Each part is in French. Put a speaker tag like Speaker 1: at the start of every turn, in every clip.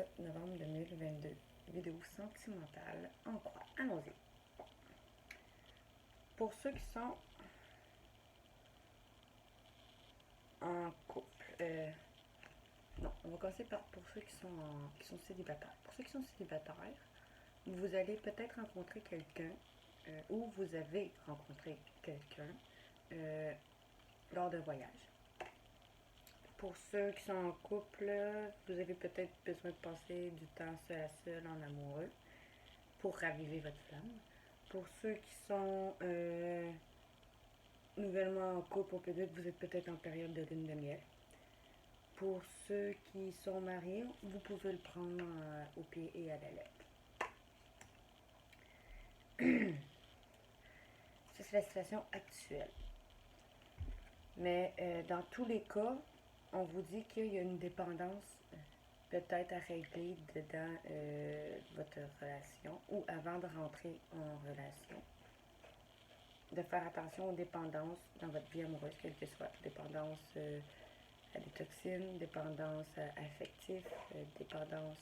Speaker 1: 27 novembre 2022. Vidéo sentimentale en croix. Allons-y. Pour ceux qui sont en couple, non, on va commencer par pour ceux qui sont célibataires. Pour ceux qui sont célibataires, vous allez peut-être rencontrer quelqu'un ou vous avez rencontré quelqu'un lors d'un voyage. Pour ceux qui sont en couple, vous avez peut-être besoin de passer du temps seul à seul en amoureux pour raviver votre flamme. Pour ceux qui sont nouvellement en couple, vous êtes peut-être en période de lune de miel. Pour ceux qui sont mariés, vous pouvez le prendre au pied et à la lettre. Ça, c'est la situation actuelle. Mais dans tous les cas, on vous dit qu'il y a une dépendance peut-être à régler dedans votre relation ou avant de rentrer en relation. De faire attention aux dépendances dans votre vie amoureuse, quelle que soit. Dépendance à des toxines, dépendance affective, dépendance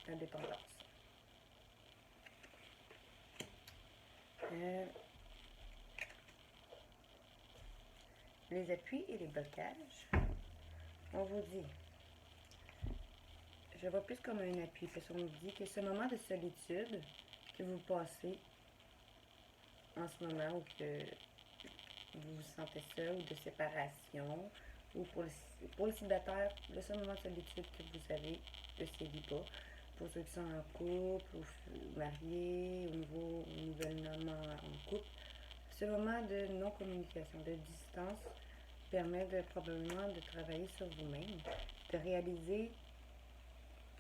Speaker 1: indépendance. Les appuis et les blocages, on vous dit, je vois plus comme un appui, parce qu'on vous dit que ce moment de solitude que vous passez en ce moment, ou que vous vous sentez seul, ou de séparation, ou pour les célibataires, le seul moment de solitude que vous avez, le célibat, pour ceux qui sont en couple, ou mariés, ou nouvellement en couple, ce moment de non-communication, de distance, permet probablement de travailler sur vous-même, de réaliser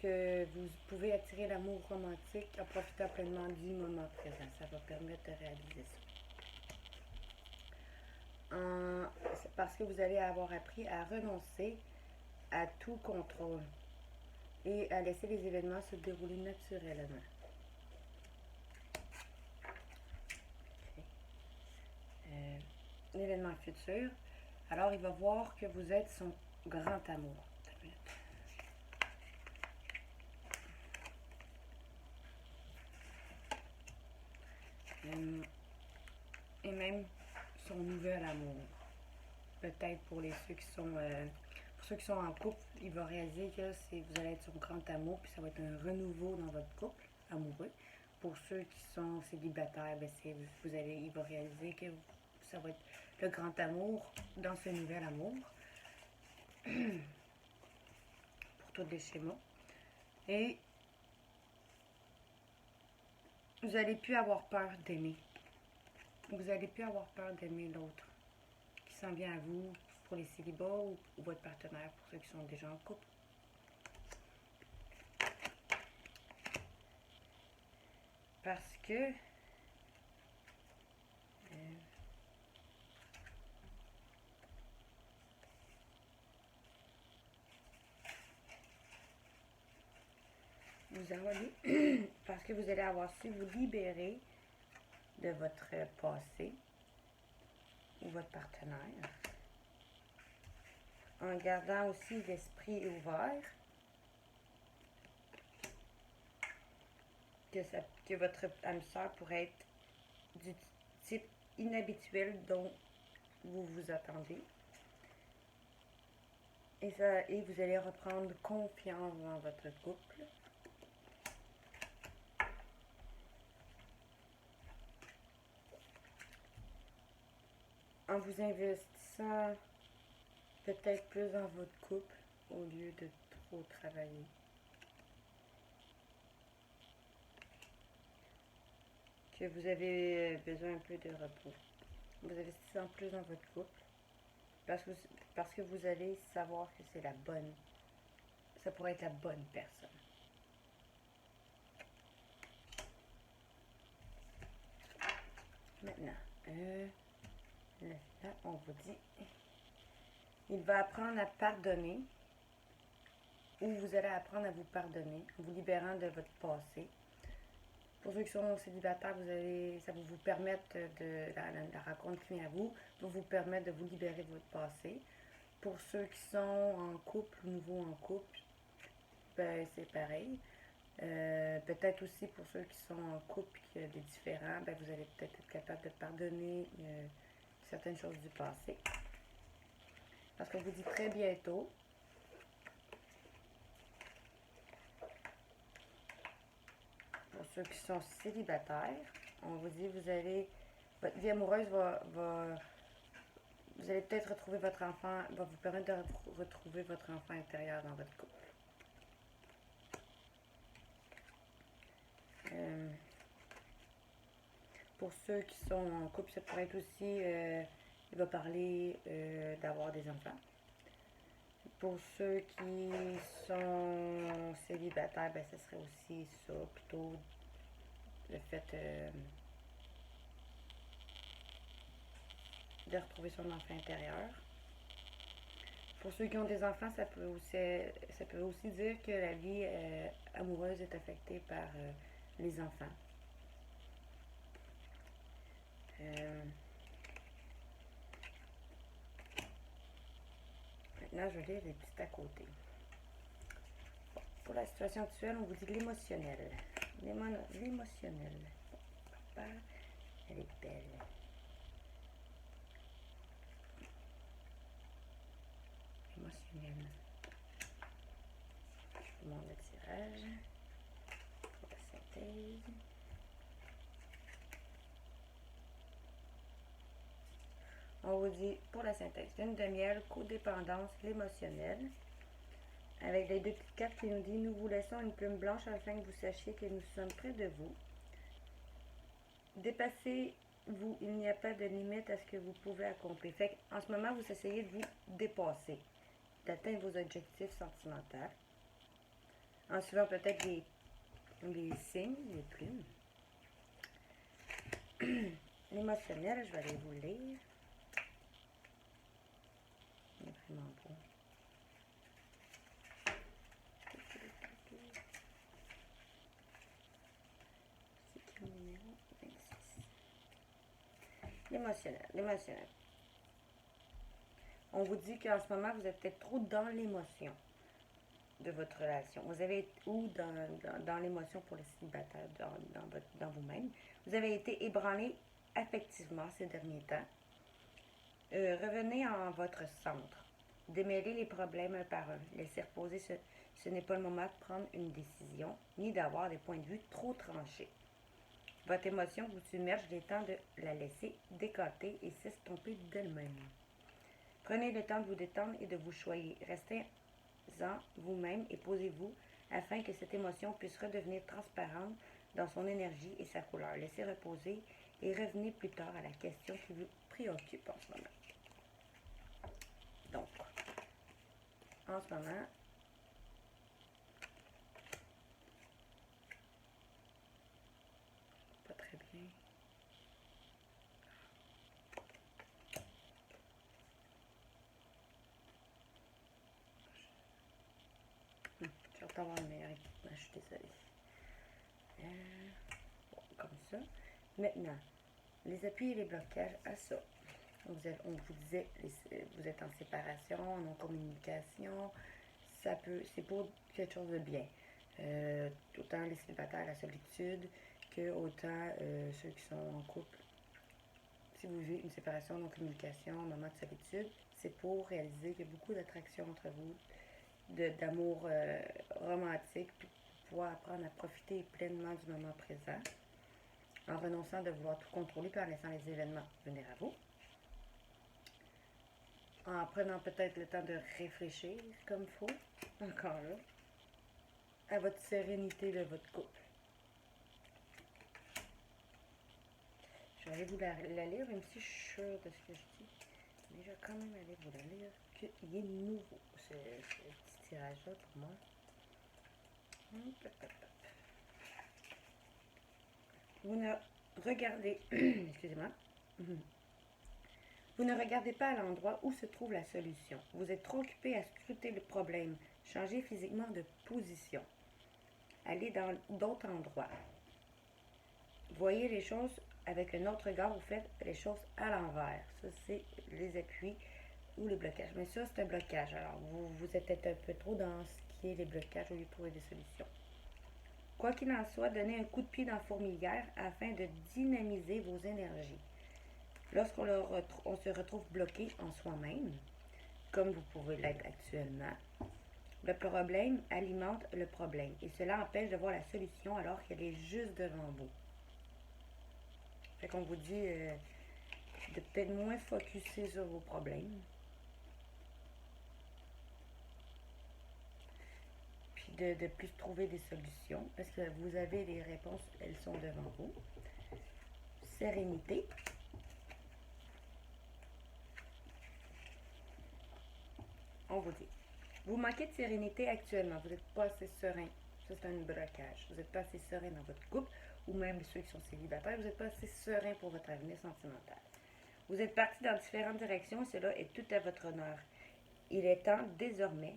Speaker 1: que vous pouvez attirer l'amour romantique en profitant pleinement du moment présent. Ça va permettre de réaliser ça. C'est parce que vous allez avoir appris à renoncer à tout contrôle et à laisser les événements se dérouler naturellement. L'événement futur, alors il va voir que vous êtes son grand amour. Et même son nouvel amour. Peut-être pour ceux qui sont en couple, il va réaliser que vous allez être son grand amour, puis ça va être un renouveau dans votre couple amoureux. Pour ceux qui sont célibataires, il va réaliser que ça va être le grand amour dans ce nouvel amour. Pour tous les schémas. Et vous n'allez plus avoir peur d'aimer. Vous n'allez plus avoir peur d'aimer l'autre qui s'en vient à vous pour les célibats ou votre partenaire pour ceux qui sont déjà en couple. Parce que parce que vous allez avoir su vous libérer de votre passé ou votre partenaire en gardant aussi l'esprit ouvert que votre âme sœur pourrait être du type inhabituel dont vous vous attendez. Et vous allez reprendre confiance dans votre couple. En vous investissant peut-être plus dans votre couple au lieu de trop travailler. Que vous avez besoin un peu de repos. Vous investissez en plus dans votre couple parce que vous allez savoir que c'est la bonne. Ça pourrait être la bonne personne. Maintenant, là, on vous dit, il va apprendre à pardonner, ou vous allez apprendre à vous pardonner, en vous libérant de votre passé. Pour ceux qui sont célibataires, ça va vous permettre la rencontre qui vient à vous, va vous permettre de vous libérer de votre passé. Pour ceux qui sont en couple, nouveau en couple, ben, c'est pareil. Peut-être aussi pour ceux qui sont en couple et qu'il y a des différends, ben, vous allez peut-être être capable de pardonner certaines choses du passé. Parce qu'on vous dit très bientôt. Pour ceux qui sont célibataires, on vous dit votre vie amoureuse vous allez peut-être retrouver votre enfant, va vous permettre de retrouver votre enfant intérieur dans votre couple. Pour ceux qui sont en couple, ça pourrait être aussi, il va parler d'avoir des enfants. Pour ceux qui sont célibataires, ben, ce serait aussi ça, plutôt le fait de retrouver son enfant intérieur. Pour ceux qui ont des enfants, ça peut aussi dire que la vie amoureuse est affectée par les enfants. Maintenant, je vais lire les petits à côté. Bon, pour la situation actuelle, on vous dit l'émotionnel. L'émotionnel. Papa, elle est belle. Émotionnel. Je vous montre le tirage. Pour la synthèse. On vous dit, pour la synthèse, lune de miel, codépendance, l'émotionnel. Avec les deux petites cartes qui nous dit, nous vous laissons une plume blanche afin que vous sachiez que nous sommes près de vous. Dépassez-vous, il n'y a pas de limite à ce que vous pouvez accomplir. Fait en ce moment, vous essayez de vous dépasser, d'atteindre vos objectifs sentimentaux, en suivant peut-être les signes, les plumes. L'émotionnel, je vais aller vous lire. C'est vraiment beau. C'est le numéro 26. L'émotionnel. On vous dit qu'en ce moment, vous êtes peut-être trop dans l'émotion de votre relation. Vous avez ou dans l'émotion pour les célibataires, dans vous-même. Vous avez été ébranlé affectivement ces derniers temps. Revenez en votre centre. Démêlez les problèmes un par un. Laissez reposer. Ce n'est pas le moment de prendre une décision, ni d'avoir des points de vue trop tranchés. Votre émotion vous submerge, il est temps de la laisser décanter et s'estomper d'elle-même. Prenez le temps de vous détendre et de vous choyer. Restez-en vous-même et posez-vous afin que cette émotion puisse redevenir transparente dans son énergie et sa couleur. Laissez reposer et revenez plus tard à la question qui vous préoccupe en ce moment. Donc, en ce moment, pas très bien. J'entends avoir le meilleur équipement, je suis désolée. Bon, comme ça. Maintenant, les appuis et les blocages à ça. On vous disait, vous êtes en séparation, non communication, c'est pour quelque chose de bien. Autant les célibataires, la solitude, que autant ceux qui sont en couple. Si vous vivez une séparation, non communication, un moment de solitude, c'est pour réaliser qu'il y a beaucoup d'attraction entre vous, d'amour romantique, puis pouvoir apprendre à profiter pleinement du moment présent, en renonçant de vouloir tout contrôler, puis en laissant les événements venir à vous. En prenant peut-être le temps de réfléchir comme il faut, encore là, à votre sérénité de votre couple. Je vais aller vous la lire, même si je suis sûre de ce que je dis. Mais je vais quand même aller vous la lire, qu'il est nouveau, ce petit tirage-là pour moi. Vous ne regardez, excusez-moi, vous ne regardez pas à l'endroit où se trouve la solution. Vous êtes trop occupé à scruter le problème. Changez physiquement de position. Allez dans d'autres endroits. Voyez les choses avec un autre regard. Vous faites les choses à l'envers. Ça, c'est les appuis ou les blocages. Mais ça, c'est un blocage. Alors, vous êtes peut-être un peu trop dans ce qui est les blocages au lieu de trouver des solutions. Quoi qu'il en soit, donnez un coup de pied dans la fourmilière afin de dynamiser vos énergies. Lorsqu'on se retrouve bloqué en soi-même, comme vous pouvez l'être actuellement, le problème alimente le problème et cela empêche de voir la solution alors qu'elle est juste devant vous. Fait qu'on vous dit de peut-être moins focuser sur vos problèmes, puis de plus trouver des solutions parce que vous avez les réponses, elles sont devant vous. Sérénité. On vous dit. Vous manquez de sérénité actuellement. Vous n'êtes pas assez serein. Ça, c'est un blocage. Vous n'êtes pas assez serein dans votre couple, ou même ceux qui sont célibataires, vous n'êtes pas assez serein pour votre avenir sentimental. Vous êtes parti dans différentes directions et cela est tout à votre honneur. Il est temps, désormais,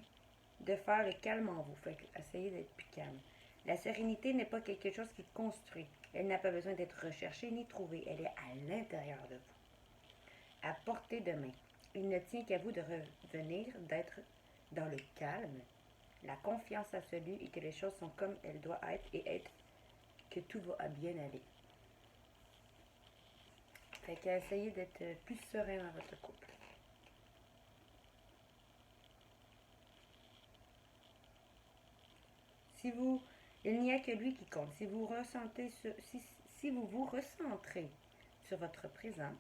Speaker 1: de faire le calme en vous. Fait que essayez d'être plus calme. La sérénité n'est pas quelque chose qui construit. Elle n'a pas besoin d'être recherchée ni trouvée. Elle est à l'intérieur de vous. À portée de main. Il ne tient qu'à vous de revenir, d'être dans le calme, la confiance absolue et que les choses sont comme elles doivent être et être que tout va bien aller. Fait qu'essayez d'être plus serein dans votre couple. Il n'y a que lui qui compte. Si vous vous recentrez sur votre présent,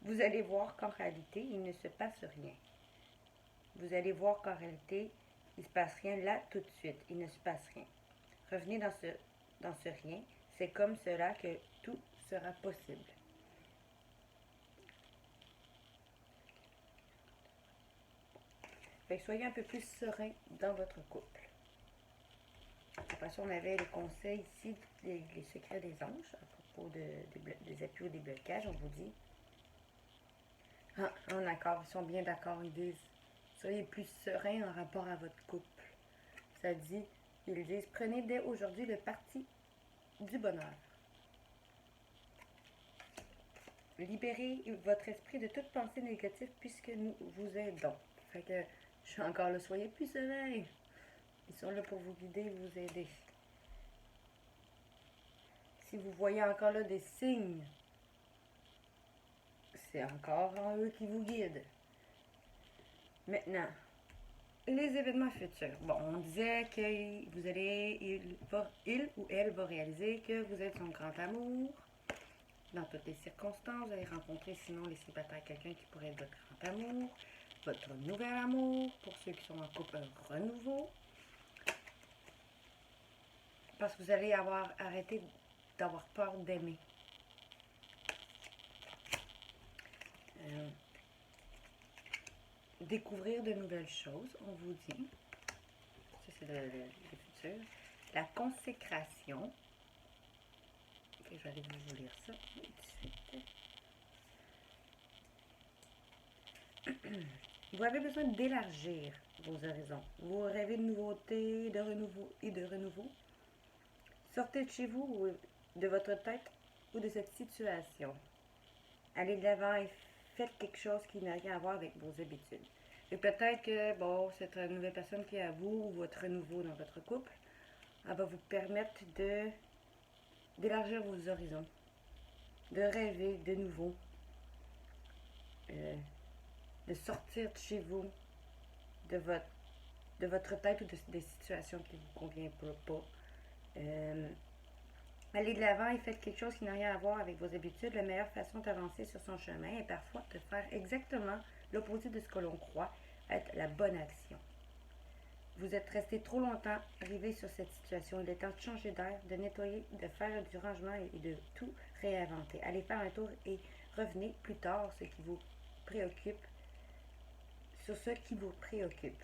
Speaker 1: vous allez voir qu'en réalité, il ne se passe rien. Vous allez voir qu'en réalité, il ne se passe rien là tout de suite. Il ne se passe rien. Revenez dans ce rien. C'est comme cela que tout sera possible. Fait que soyez un peu plus serein dans votre couple. Après ça, on avait les conseils ici, les secrets des anges, à propos des appuis ou des blocages. On vous dit, en accord, ils sont bien d'accord, ils disent, soyez plus serein en rapport à votre couple. Ça dit, ils disent, prenez dès aujourd'hui le parti du bonheur. Libérez votre esprit de toute pensée négative puisque nous vous aidons. Fait que, je suis encore là, soyez plus serein. Ils sont là pour vous guider et vous aider. Si vous voyez encore là des signes, c'est encore en eux qui vous guident. Maintenant, les événements futurs. Bon, on disait que il ou elle va réaliser que vous êtes son grand amour. Dans toutes les circonstances, vous allez rencontrer sinon les célibataires quelqu'un qui pourrait être votre grand amour, votre nouvel amour, pour ceux qui sont en couple, un renouveau. Parce que vous allez avoir arrêté d'avoir peur d'aimer. Découvrir de nouvelles choses, on vous dit. Ça, c'est le futur. La consécration. Ok, je vais aller vous lire ça tout de suite. Vous avez besoin d'élargir vos horizons. Vous rêvez de nouveautés, de renouveau. Sortez de chez vous ou de votre tête ou de cette situation. Allez de l'avant et faites quelque chose qui n'a rien à voir avec vos habitudes. Et peut-être que, cette nouvelle personne qui est à vous ou votre renouveau dans votre couple, elle va vous permettre d'élargir vos horizons, de rêver de nouveau, de sortir de chez vous, de votre tête ou des situations qui ne vous conviennent pas. Allez de l'avant et faites quelque chose qui n'a rien à voir avec vos habitudes. La meilleure façon d'avancer sur son chemin est parfois de faire exactement l'opposé de ce que l'on croit être la bonne action. Vous êtes resté trop longtemps rivé sur cette situation. Il est temps de changer d'air, de nettoyer, de faire du rangement et de tout réinventer. Allez faire un tour et revenez plus tard sur ce qui vous préoccupe.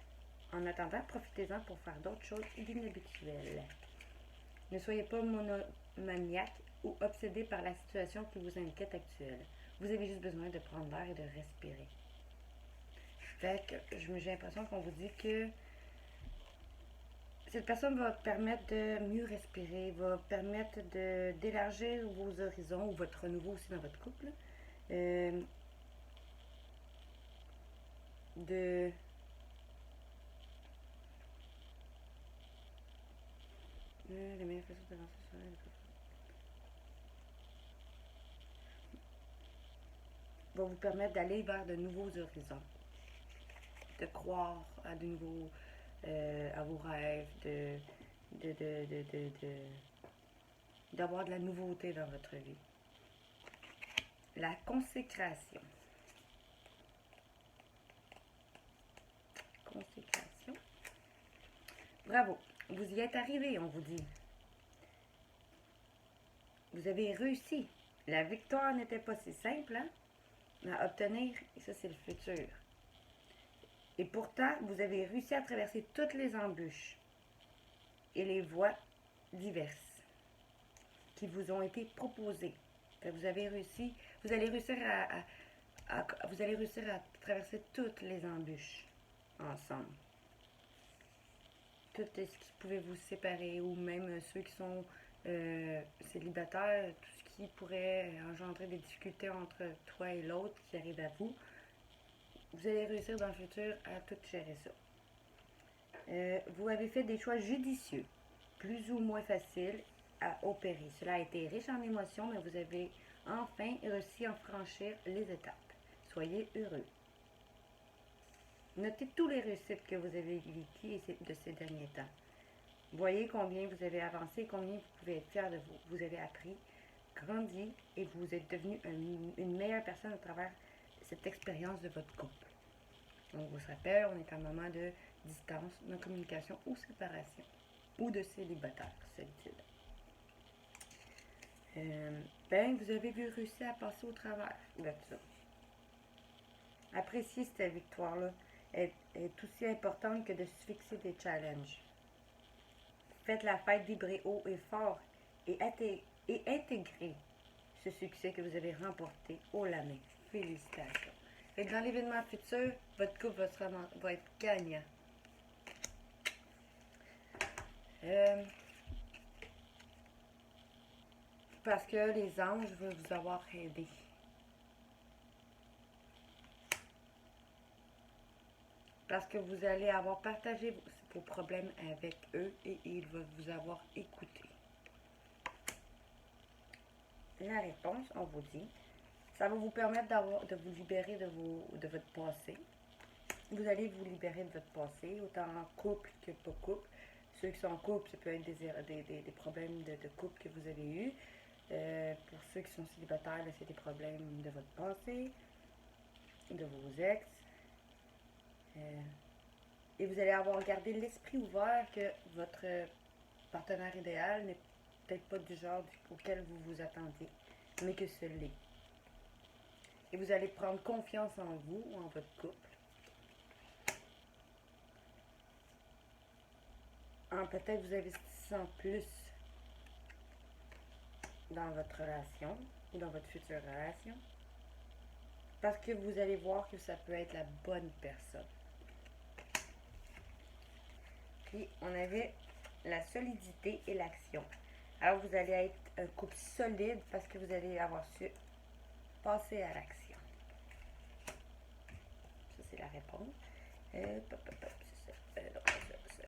Speaker 1: En attendant, profitez-en pour faire d'autres choses inhabituelles. Ne soyez pas monomaniaque ou obsédé par la situation qui vous inquiète actuelle. Vous avez juste besoin de prendre l'air et de respirer. Fait que j'ai l'impression qu'on vous dit que cette personne va permettre de mieux respirer, va permettre d'élargir vos horizons ou votre renouveau aussi dans votre couple. de la meilleure façon d'avancer sur elle va vous permettre d'aller vers de nouveaux horizons, de croire à de nouveaux à vos rêves, d'avoir de la nouveauté dans votre vie. La consécration. Consécration. Bravo, vous y êtes arrivé, on vous dit. Vous avez réussi. La victoire n'était pas si simple, hein, à obtenir, et ça c'est le futur. Et pourtant, vous avez réussi à traverser toutes les embûches et les voies diverses qui vous ont été proposées. Vous avez réussi, vous allez réussir vous allez réussir à traverser toutes les embûches ensemble. Tout ce qui pouvait vous séparer, ou même ceux qui sont célibataires, tout ce qui pourrait engendrer des difficultés entre toi et l'autre qui arrive à vous. Vous allez réussir dans le futur à tout gérer ça. Vous avez fait des choix judicieux, plus ou moins faciles à opérer. Cela a été riche en émotions, mais vous avez enfin réussi à en franchir les étapes. Soyez heureux. Notez tous les réussites que vous avez vécues de ces derniers temps. Voyez combien vous avez avancé, combien vous pouvez être fier de vous. Vous avez appris, grandi et vous êtes devenu une meilleure personne à travers cette expérience de votre couple. On vous rappelle, on est à un moment de distance, de communication ou séparation, ou de célibataire, solitude. Vous avez réussi à passer au travers de ça. Appréciez cette victoire-là. Est aussi importante que de se fixer des challenges. Faites la fête, vibrez haut et fort et intégrez ce succès que vous avez remporté haut la main. Félicitations. Et dans l'événement futur, votre couple va être gagnant. Parce que les anges vont vous avoir aidé. Parce que vous allez avoir partagé vos problèmes avec eux et ils vont vous avoir écouté. La réponse, on vous dit, ça va vous permettre de vous libérer de votre passé. Vous allez vous libérer de votre passé, autant en couple que pas couple. Ceux qui sont en couple, ça peut être des problèmes de couple que vous avez eus. Pour ceux qui sont célibataires, c'est des problèmes de votre passé, de vos ex. Et vous allez avoir gardé l'esprit ouvert que votre partenaire idéal n'est peut-être pas du genre auquel vous vous attendiez, mais que ce l'est. Et vous allez prendre confiance en vous, en votre couple, en peut-être vous investissant plus dans votre relation ou dans votre future relation, parce que vous allez voir que ça peut être la bonne personne. Puis on avait la solidité et l'action. Alors vous allez être un couple solide parce que vous allez avoir su passer à l'action. Ça c'est la réponse.